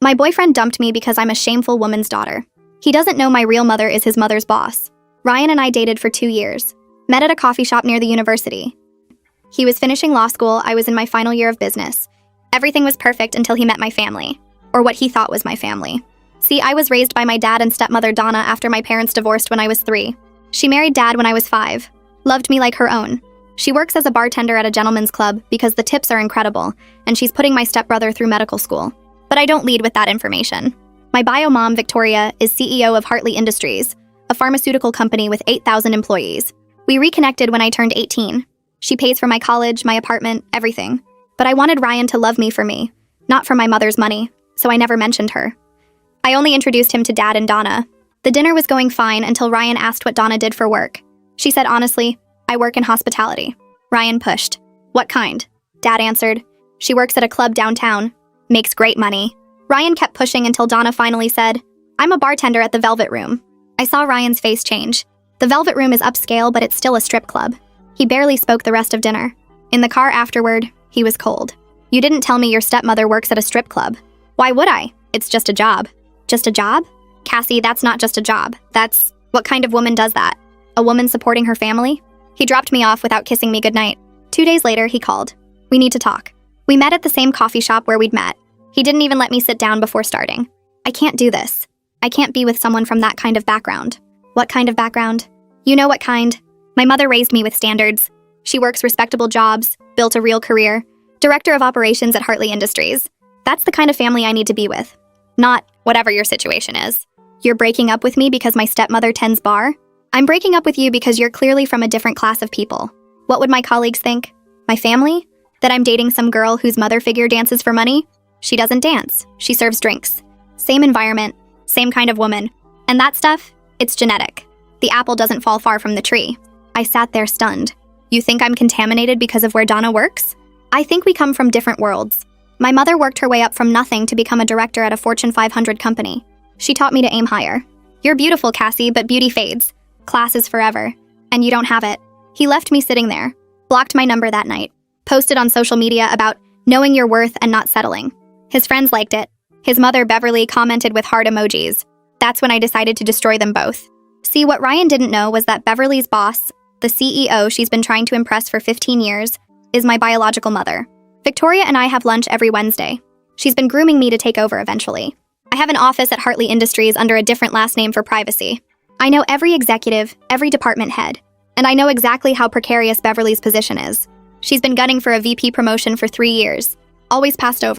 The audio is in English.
My boyfriend dumped me because I'm a shameful woman's daughter. He doesn't know my real mother is his mother's boss. Ryan and I dated for 2 years. Met at a coffee shop near the university. He was finishing law school, I was in my final year of business. Everything was perfect until he met my family. Or what he thought was my family. See, I was raised by my dad and stepmother Donna after my parents divorced when I was 3. She married Dad when I was 5. Loved me like her own. She works as a bartender at a gentleman's club because the tips are incredible, and she's putting my stepbrother through medical school. But I don't lead with that information. My bio mom, Victoria, is CEO of Hartley Industries, a pharmaceutical company with 8,000 employees. We reconnected when I turned 18. She pays for my college, my apartment, everything. But I wanted Ryan to love me for me, not for my mother's money, so I never mentioned her. I only introduced him to Dad and Donna. The dinner was going fine until Ryan asked what Donna did for work. She said honestly, I work in hospitality. Ryan pushed. What kind? Dad answered, she works at a club downtown. Makes great money. Ryan kept pushing until Donna finally said, I'm a bartender at the Velvet Room. I saw Ryan's face change. The Velvet Room is upscale, but it's still a strip club. He barely spoke the rest of dinner. In the car afterward, he was cold. You didn't tell me your stepmother works at a strip club. Why would I? It's just a job. Just a job? Cassie, that's not just a job. What kind of woman does that? A woman supporting her family? He dropped me off without kissing me goodnight. 2 days later, he called. We need to talk. We met at the same coffee shop where we'd met. He didn't even let me sit down before starting. I can't do this. I can't be with someone from that kind of background. What kind of background? You know what kind. My mother raised me with standards. She works respectable jobs, built a real career, director of operations at Hartley Industries. That's the kind of family I need to be with. Not whatever your situation is. You're breaking up with me because my stepmother tends bar? I'm breaking up with you because you're clearly from a different class of people. What would my colleagues think? My family? That I'm dating some girl whose mother figure dances for money? She doesn't dance. She serves drinks. Same environment, same kind of woman. And that stuff, it's genetic. The apple doesn't fall far from the tree. I sat there stunned. You think I'm contaminated because of where Donna works? I think we come from different worlds. My mother worked her way up from nothing to become a director at a Fortune 500 company. She taught me to aim higher. You're beautiful, Cassie, but beauty fades. Class is forever. And you don't have it. He left me sitting there, blocked my number that night, posted on social media about knowing your worth and not settling. His friends liked it. His mother, Beverly, commented with heart emojis. That's when I decided to destroy them both. See, what Ryan didn't know was that Beverly's boss, the CEO she's been trying to impress for 15 years, is my biological mother. Victoria and I have lunch every Wednesday. She's been grooming me to take over eventually. I have an office at Hartley Industries under a different last name for privacy. I know every executive, every department head, and I know exactly how precarious Beverly's position is. She's been gunning for a VP promotion for 3 years, always passed over.